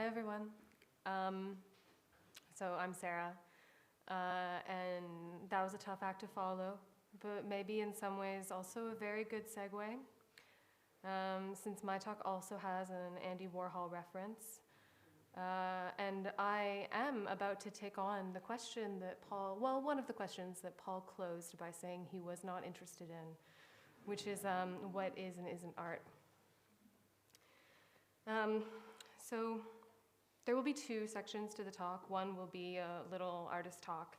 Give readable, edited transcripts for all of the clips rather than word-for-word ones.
everyone. So I'm Sarah, and that was a tough act to follow, but maybe in some ways also a very good segue, since my talk also has an Andy Warhol reference. And I am about to take on the question that one of the questions that Paul closed by saying he was not interested in, which is what is and isn't art. So there will be two sections to the talk. One will be a little artist talk.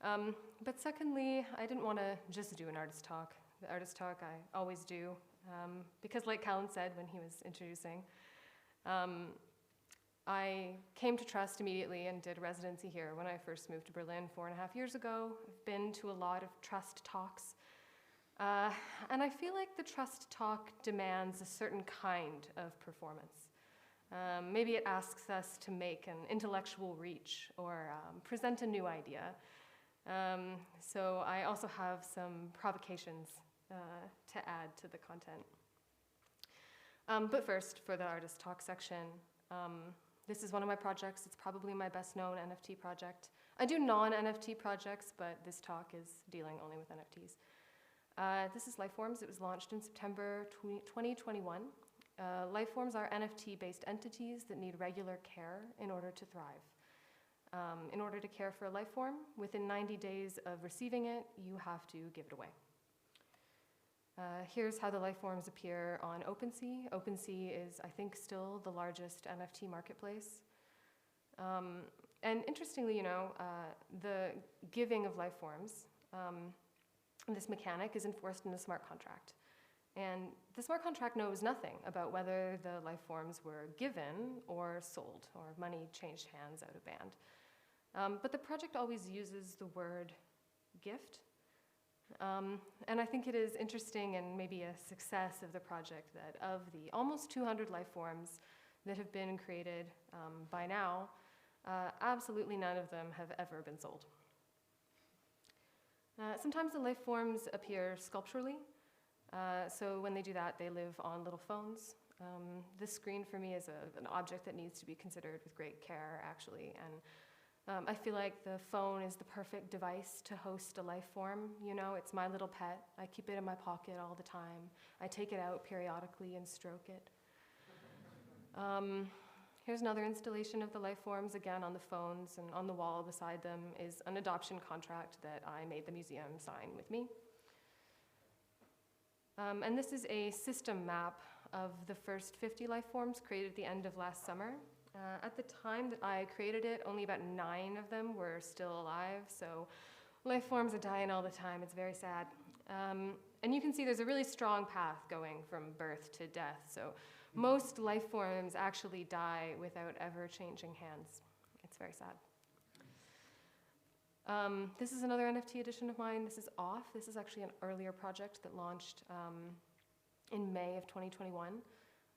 But secondly, I didn't want to just do an artist talk. The artist talk I always do, because like Callan said when he was introducing, I came to Trust immediately and did residency here when I first moved to Berlin 4.5 years ago. I've been to a lot of Trust talks. And I feel like the Trust talk demands a certain kind of performance. Maybe it asks us to make an intellectual reach or present a new idea. So I also have some provocations to add to the content. But first, for the artist talk section, this is one of my projects. It's probably my best known NFT project. I do non-NFT projects, but this talk is dealing only with NFTs. This is Lifeforms. It was launched in September 2021. Lifeforms are NFT-based entities that need regular care in order to thrive. In order to care for a lifeform, within 90 days of receiving it, you have to give it away. Here's how the lifeforms appear on OpenSea. OpenSea is, I think, still the largest NFT marketplace. And interestingly, the giving of lifeforms, this mechanic is enforced in a smart contract. And the smart contract knows nothing about whether the lifeforms were given or sold, or money changed hands out of band. But the project always uses the word gift. And I think it is interesting and maybe a success of the project that of the almost 200 lifeforms that have been created by now, absolutely none of them have ever been sold. Sometimes the lifeforms appear sculpturally. So when they do that, they live on little phones. This screen for me is an object that needs to be considered with great care, actually. And I feel like the phone is the perfect device to host a life form. It's my little pet. I keep it in my pocket all the time. I take it out periodically and stroke it. Here's another installation of the life forms, again on the phones, and on the wall beside them is an adoption contract that I made the museum sign with me. And this is a system map of the first 50 life forms created at the end of last summer. At the time that I created it, only about 9 of them were still alive, so life forms are dying all the time. It's very sad. And you can see there's a really strong path going from birth to death, so most life forms actually die without ever changing hands. It's very sad. This is another NFT edition of mine. This is Off. This is actually an earlier project that launched in May of 2021.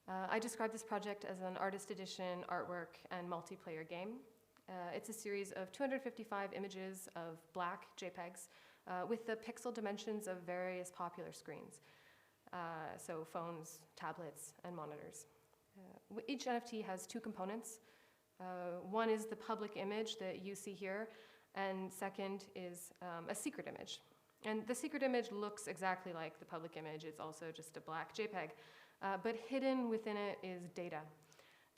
I describe this project as an artist edition, artwork, and multiplayer game. It's a series of 255 images of black JPEGs with the pixel dimensions of various popular screens. So phones, tablets, and monitors. Each NFT has 2 components. One is the public image that you see here, and second is a secret image. And the secret image looks exactly like the public image. It's also just a black JPEG. But hidden within it is data.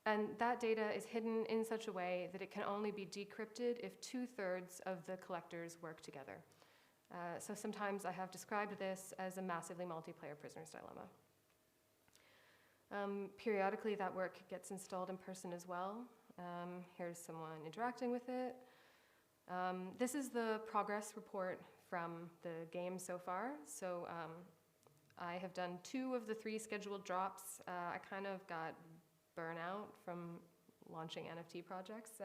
And that data is hidden in such a way that it can only be decrypted if 2/3 of the collectors work together. So sometimes I have described this as a massively multiplayer prisoner's dilemma. Periodically, that work gets installed in person as well. Here's someone interacting with it. This is the progress report from the game so far. So I have done 2 of the 3 scheduled drops. I kind of got burnout from launching NFT projects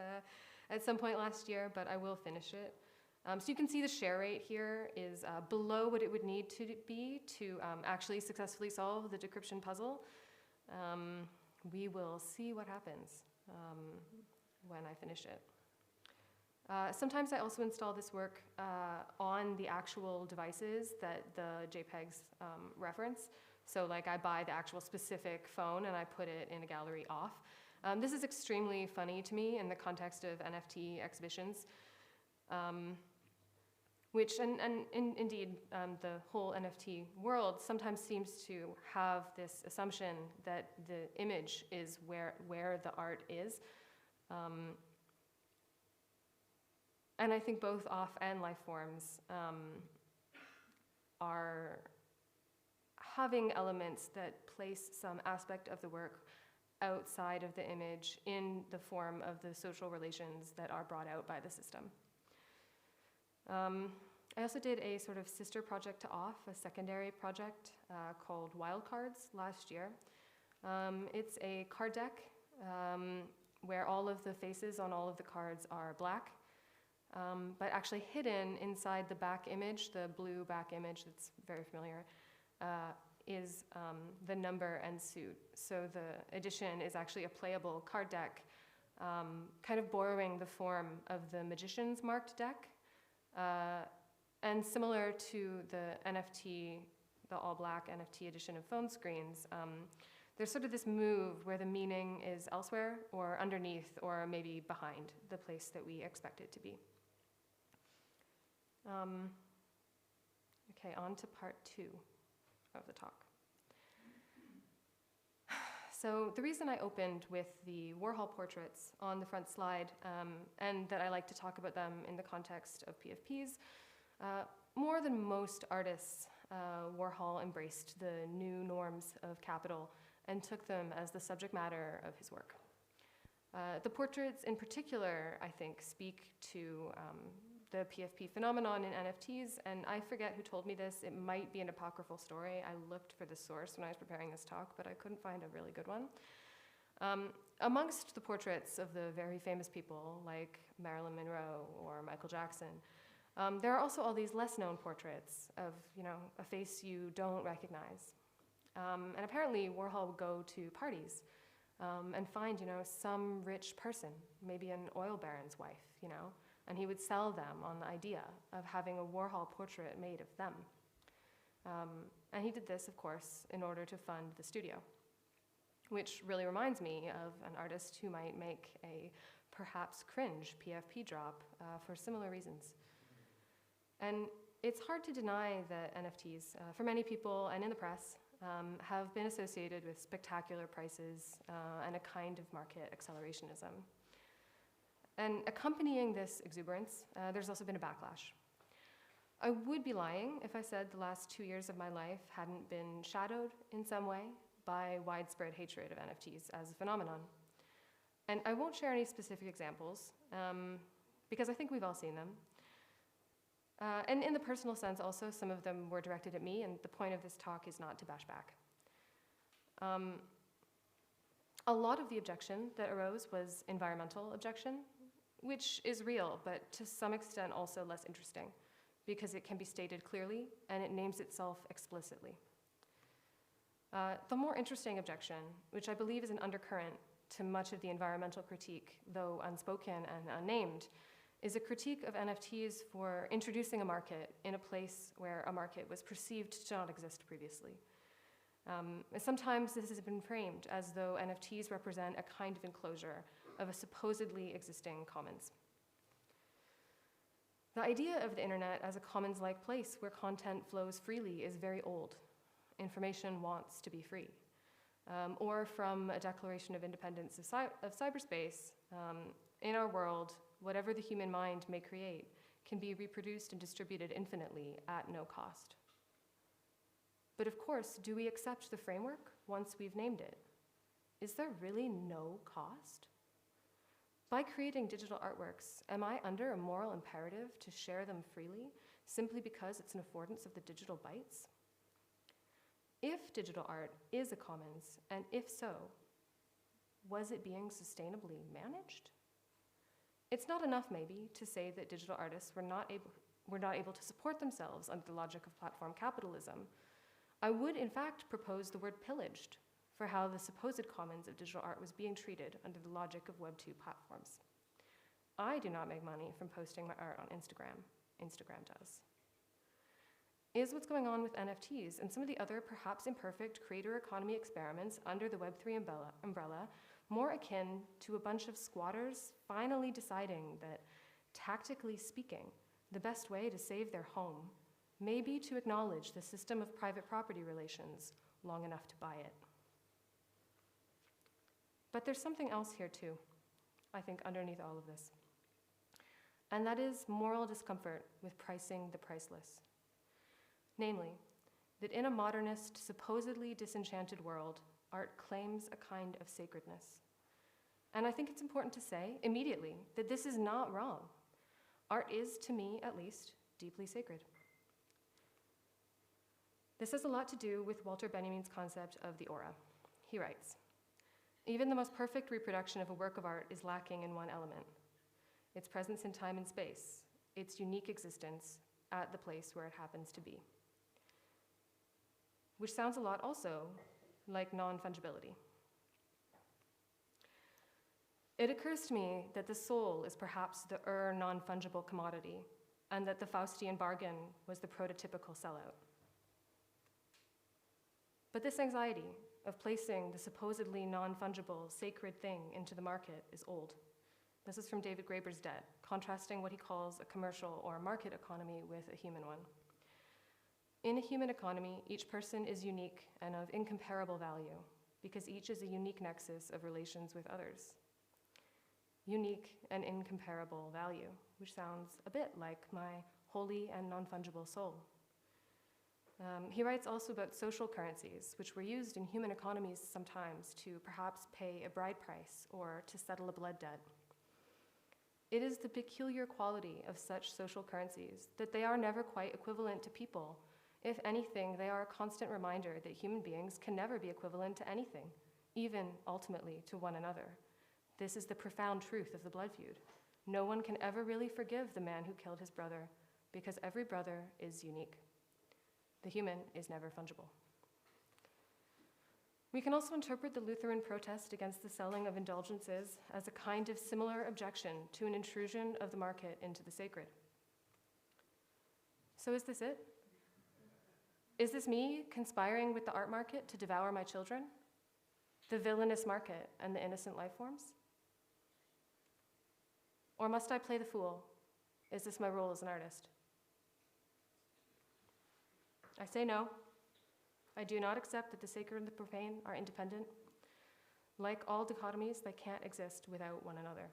at some point last year, but I will finish it. So you can see the share rate here is below what it would need to be to actually successfully solve the decryption puzzle. We will see what happens when I finish it. Sometimes I also install this work on the actual devices that the JPEGs reference. So like I buy the actual specific phone and I put it in a gallery off. This is extremely funny to me in the context of NFT exhibitions, which, indeed, the whole NFT world sometimes seems to have this assumption that the image is where the art is. And I think both off and life forms are having elements that place some aspect of the work outside of the image in the form of the social relations that are brought out by the system. I also did a sort of sister project to Off, a secondary project called Wildcards last year. It's a card deck where all of the faces on all of the cards are black, but actually hidden inside the back image, the blue back image that's very familiar, is the number and suit. So the edition is actually a playable card deck, kind of borrowing the form of the Magician's marked deck, and similar to the NFT, the all-black NFT edition of Phone Screens. There's sort of this move where the meaning is elsewhere or underneath or maybe behind the place that we expect it to be. Okay, on to part 2 of the talk. So the reason I opened with the Warhol portraits on the front slide, and that I like to talk about them in the context of PFPs, more than most artists, Warhol embraced the new norms of capital and took them as the subject matter of his work. The portraits in particular, I think, speak to the PFP phenomenon in NFTs, and I forget who told me this. It might be an apocryphal story. I looked for the source when I was preparing this talk, but I couldn't find a really good one. Amongst the portraits of the very famous people like Marilyn Monroe or Michael Jackson, there are also all these less known portraits of, a face you don't recognize. And apparently Warhol would go to parties and find, some rich person, maybe an oil baron's wife, and he would sell them on the idea of having a Warhol portrait made of them. And he did this, of course, in order to fund the studio, which really reminds me of an artist who might make a perhaps cringe PFP drop for similar reasons. And it's hard to deny that NFTs, for many people and in the press, have been associated with spectacular prices and a kind of market accelerationism. And accompanying this exuberance, there's also been a backlash. I would be lying if I said the last 2 years of my life hadn't been shadowed in some way by widespread hatred of NFTs as a phenomenon. And I won't share any specific examples, because I think we've all seen them. And in the personal sense also, some of them were directed at me, and the point of this talk is not to bash back. A lot of the objection that arose was environmental objection, which is real, but to some extent also less interesting, because it can be stated clearly and it names itself explicitly. The more interesting objection, which I believe is an undercurrent to much of the environmental critique, though unspoken and unnamed, is a critique of NFTs for introducing a market in a place where a market was perceived to not exist previously. Sometimes this has been framed as though NFTs represent a kind of enclosure of a supposedly existing commons. The idea of the internet as a commons-like place where content flows freely is very old. Information wants to be free. Or from a Declaration of Independence of cyberspace, in our world, whatever the human mind may create can be reproduced and distributed infinitely at no cost. But of course, do we accept the framework once we've named it? Is there really no cost? By creating digital artworks, am I under a moral imperative to share them freely simply because it's an affordance of the digital bytes? If digital art is a commons, and if so, was it being sustainably managed? It's not enough, maybe, to say that digital artists were not able to support themselves under the logic of platform capitalism. I would, in fact, propose the word pillaged for how the supposed commons of digital art was being treated under the logic of Web 2 platforms. I do not make money from posting my art on Instagram. Instagram does. Is what's going on with NFTs and some of the other perhaps imperfect creator economy experiments under the Web 3 umbrella more akin to a bunch of squatters finally deciding that, tactically speaking, the best way to save their home may be to acknowledge the system of private property relations long enough to buy it. But there's something else here too, I think, underneath all of this. And that is moral discomfort with pricing the priceless. Namely, that in a modernist, supposedly disenchanted world, art claims a kind of sacredness. And I think it's important to say immediately that this is not wrong. Art is, to me at least, deeply sacred. This has a lot to do with Walter Benjamin's concept of the aura. He writes, "Even the most perfect reproduction of a work of art is lacking in one element: its presence in time and space, its unique existence at the place where it happens to be." Which sounds a lot also like non-fungibility. It occurs to me that the soul is perhaps the non-fungible commodity, and that the Faustian bargain was the prototypical sellout. But this anxiety of placing the supposedly non-fungible, sacred thing into the market is old. This is from David Graeber's Debt, contrasting what he calls a commercial or market economy with a human one. In a human economy, each person is unique and of incomparable value, because each is a unique nexus of relations with others. Unique and incomparable value, which sounds a bit like my holy and non-fungible soul. He writes also about social currencies, which were used in human economies sometimes to perhaps pay a bride price or to settle a blood debt. It is the peculiar quality of such social currencies that they are never quite equivalent to people. If anything, they are a constant reminder that human beings can never be equivalent to anything, even ultimately to one another. This is the profound truth of the blood feud. No one can ever really forgive the man who killed his brother, because every brother is unique. The human is never fungible. We can also interpret the Lutheran protest against the selling of indulgences as a kind of similar objection to an intrusion of the market into the sacred. So is this it? Is this me conspiring with the art market to devour my children? The villainous market and the innocent life forms? Or must I play the fool? Is this my role as an artist? I say no. I do not accept that the sacred and the profane are independent. Like all dichotomies, they can't exist without one another.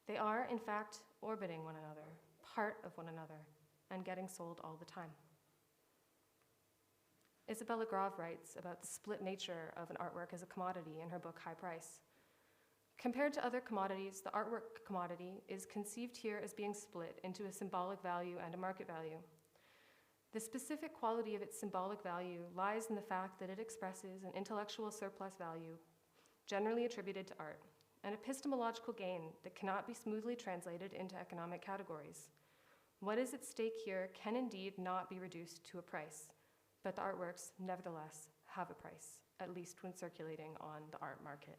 They are, in fact, orbiting one another, part of one another, and getting sold all the time. Isabella Grave writes about the split nature of an artwork as a commodity in her book High Price. Compared to other commodities, the artwork commodity is conceived here as being split into a symbolic value and a market value. The specific quality of its symbolic value lies in the fact that it expresses an intellectual surplus value, generally attributed to art, an epistemological gain that cannot be smoothly translated into economic categories. What is at stake here can indeed not be reduced to a price, but the artworks nevertheless have a price, at least when circulating on the art market.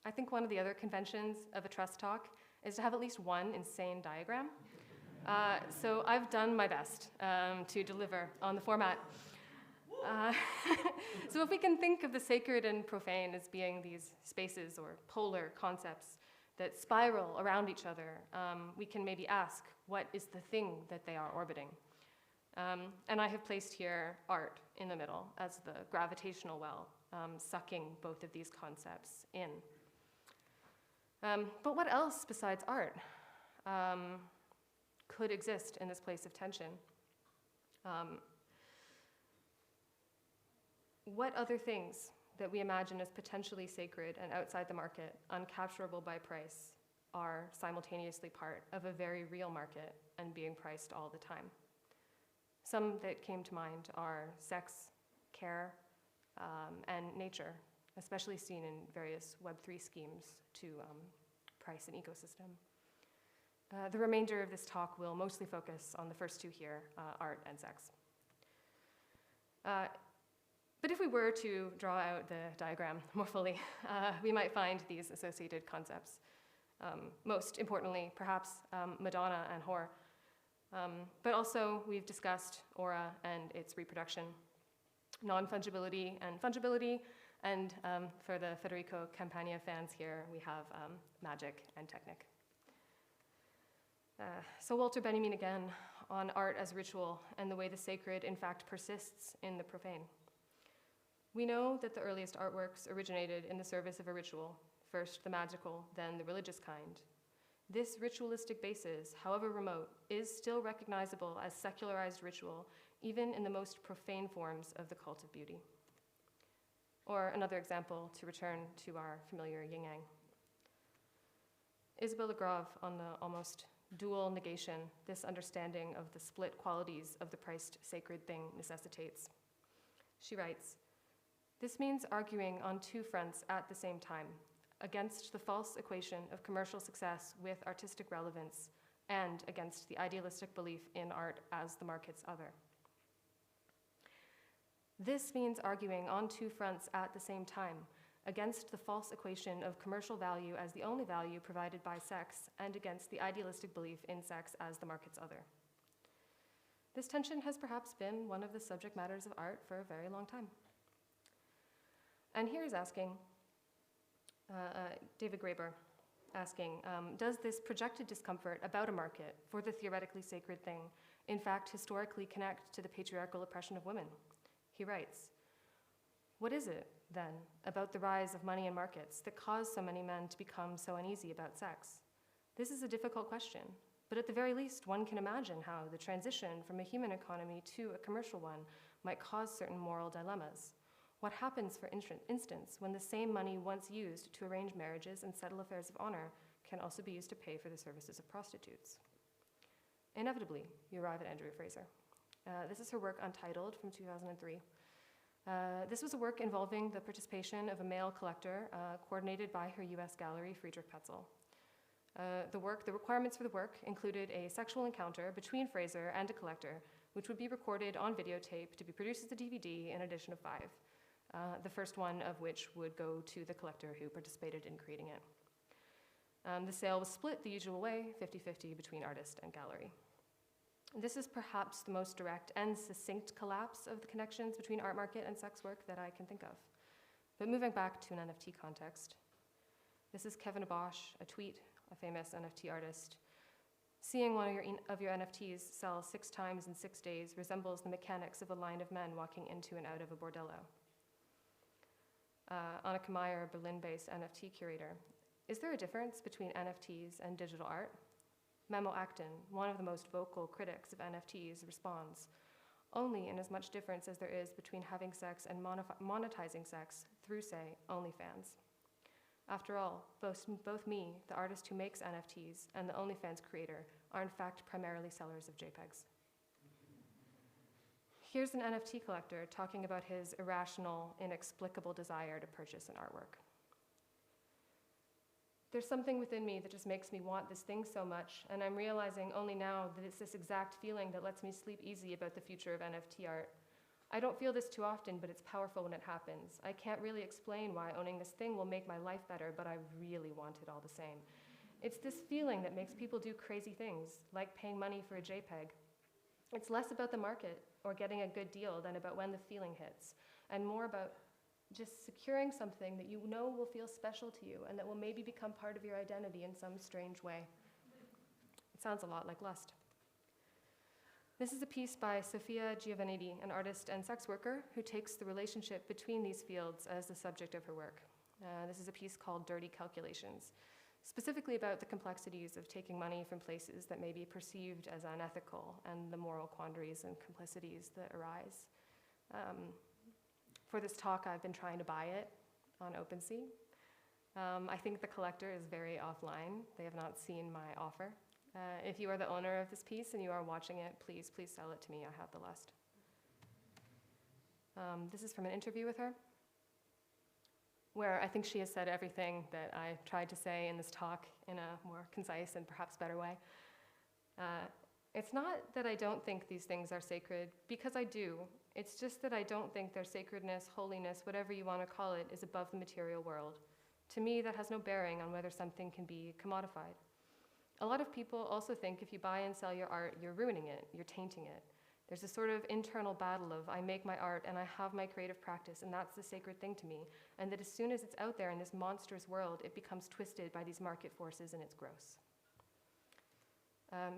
I think one of the other conventions of a trust talk is to have at least one insane diagram. So I've done my best to deliver on the format. So if we can think of the sacred and profane as being these spaces or polar concepts that spiral around each other, we can maybe ask, what is the thing that they are orbiting? And I have placed here art in the middle as the gravitational well, sucking both of these concepts in. But what else besides art could exist in this place of tension? What other things that we imagine as potentially sacred and outside the market, uncapturable by price, are simultaneously part of a very real market and being priced all the time? Some that came to mind are sex, care, and nature, especially seen in various Web3 schemes to price an ecosystem. The remainder of this talk will mostly focus on the first two here, art and sex. But if we were to draw out the diagram more fully, we might find these associated concepts. Most importantly, perhaps Madonna and whore. But also we've discussed aura and its reproduction. non-fungibility and fungibility, and for the Federico Campagna fans here, we have magic and technic. So Walter Benjamin again on art as ritual and the way the sacred in fact persists in the profane. We know that the earliest artworks originated in the service of a ritual, first the magical, then the religious kind. This ritualistic basis, however remote, is still recognizable as secularized ritual, even in the most profane forms of the cult of beauty. Or another example, to return to our familiar yin-yang. Isabelle Legrave on the almost dual negation this understanding of the split qualities of the priced sacred thing necessitates. She writes, "This means arguing on two fronts at the same time, against the false equation of commercial success with artistic relevance and against the idealistic belief in art as the market's other. This means arguing on two fronts at the same time, against the false equation of commercial value as the only value provided by sex and against the idealistic belief in sex as the market's other." This tension has perhaps been one of the subject matters of art for a very long time. And here's asking, David Graeber asking, does this projected discomfort about a market for the theoretically sacred thing in fact historically connect to the patriarchal oppression of women? He writes, "What is it, then, about the rise of money and markets that cause so many men to become so uneasy about sex? This is a difficult question, but at the very least, one can imagine how the transition from a human economy to a commercial one might cause certain moral dilemmas. What happens, for instance, when the same money once used to arrange marriages and settle affairs of honor can also be used to pay for the services of prostitutes?" Inevitably, you arrive at Andrea Fraser. This is her work Untitled from 2003. This was a work involving the participation of a male collector coordinated by her US gallery, Friedrich Petzel. The requirements for the work included a sexual encounter between Fraser and a collector, which would be recorded on videotape to be produced as a DVD in edition of 5. The first one of which would go to the collector who participated in creating it. The sale was split the usual way, 50-50 between artist and gallery. This is perhaps the most direct and succinct collapse of the connections between art market and sex work that I can think of. But moving back to an NFT context, this is Kevin Abosh, a tweet, a famous NFT artist. "Seeing one of your NFTs sell 6 times in 6 days resembles the mechanics of a line of men walking into and out of a bordello." Anneke Meyer, Berlin-based NFT curator. "Is there a difference between NFTs and digital art?" Memo Acton, one of the most vocal critics of NFTs, responds, "Only in as much difference as there is between having sex and monetizing sex through, say, Onlyfans. After all, both me, the artist who makes NFTs, and the Onlyfans creator are in fact primarily sellers of JPEGs." Here's an NFT collector talking about his irrational, inexplicable desire to purchase an artwork. "There's something within me that just makes me want this thing so much, and I'm realizing only now that it's this exact feeling that lets me sleep easy about the future of NFT art. I don't feel this too often, but it's powerful when it happens. I can't really explain why owning this thing will make my life better, but I really want it all the same. It's this feeling that makes people do crazy things, like paying money for a JPEG. It's less about the market or getting a good deal than about when the feeling hits, and more about just securing something that you know will feel special to you and that will maybe become part of your identity in some strange way. It sounds a lot like lust." This is a piece by Sofia Giovannitti, an artist and sex worker who takes the relationship between these fields as the subject of her work. This is a piece called Dirty Calculations, specifically about the complexities of taking money from places that may be perceived as unethical and the moral quandaries and complicities that arise. For this talk, I've been trying to buy it on OpenSea. I think the collector is very offline. They have not seen my offer. If you are the owner of this piece and you are watching it, please sell it to me. I have the lust. This is from an interview with her, where I think she has said everything that I tried to say in this talk in a more concise and perhaps better way. It's not that I don't think these things are sacred, because I do. It's just that I don't think their sacredness, holiness, whatever you want to call it, is above the material world. To me, that has no bearing on whether something can be commodified. A lot of people also think if you buy and sell your art, you're ruining it, you're tainting it. There's a sort of internal battle of I make my art and I have my creative practice and that's the sacred thing to me. And that as soon as it's out there in this monstrous world, it becomes twisted by these market forces and it's gross.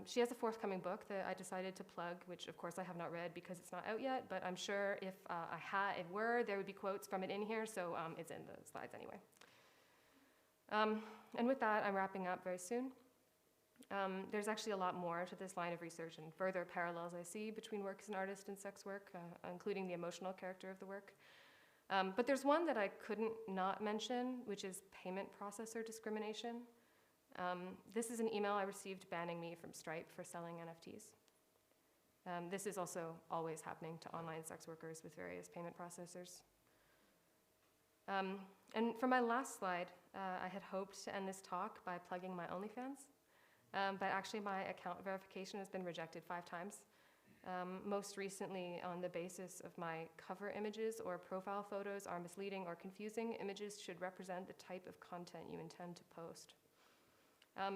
She has a forthcoming book that I decided to plug, which of course I have not read because it's not out yet, but I'm sure if it were, there would be quotes from it in here, so it's in the slides anyway. And with that, I'm wrapping up very soon. There's actually a lot more to this line of research and further parallels I see between work as an artist and sex work, including the emotional character of the work. But there's one that I couldn't not mention, which is payment processor discrimination. This is an email I received banning me from Stripe for selling NFTs. This is also always happening to online sex workers with various payment processors. And for my last slide, I had hoped to end this talk by plugging my Onlyfans. But actually my account verification has been rejected 5 times. Most recently on the basis of my cover images or profile photos are misleading or confusing. Images should represent the type of content you intend to post.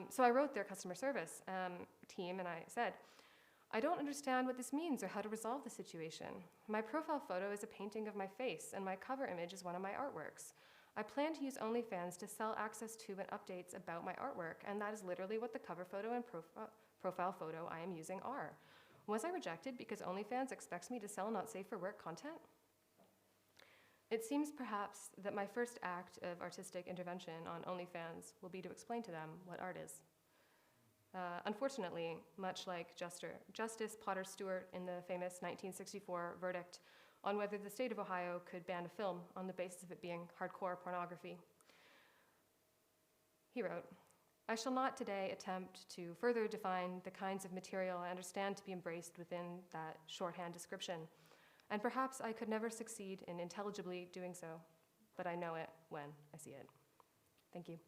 So I wrote their customer service team and I said, I don't understand what this means or how to resolve the situation. My profile photo is a painting of my face and my cover image is one of my artworks. I plan to use Onlyfans to sell access to and updates about my artwork, and that is literally what the cover photo and profile photo I am using are. Was I rejected because Onlyfans expects me to sell not safe for work content? It seems perhaps that my first act of artistic intervention on Onlyfans will be to explain to them what art is. Unfortunately, much like Justice Potter Stewart in the famous 1964 verdict on whether the state of Ohio could ban a film on the basis of it being hardcore pornography. He wrote, I shall not today attempt to further define the kinds of material I understand to be embraced within that shorthand description, and perhaps I could never succeed in intelligibly doing so, but I know it when I see it. Thank you.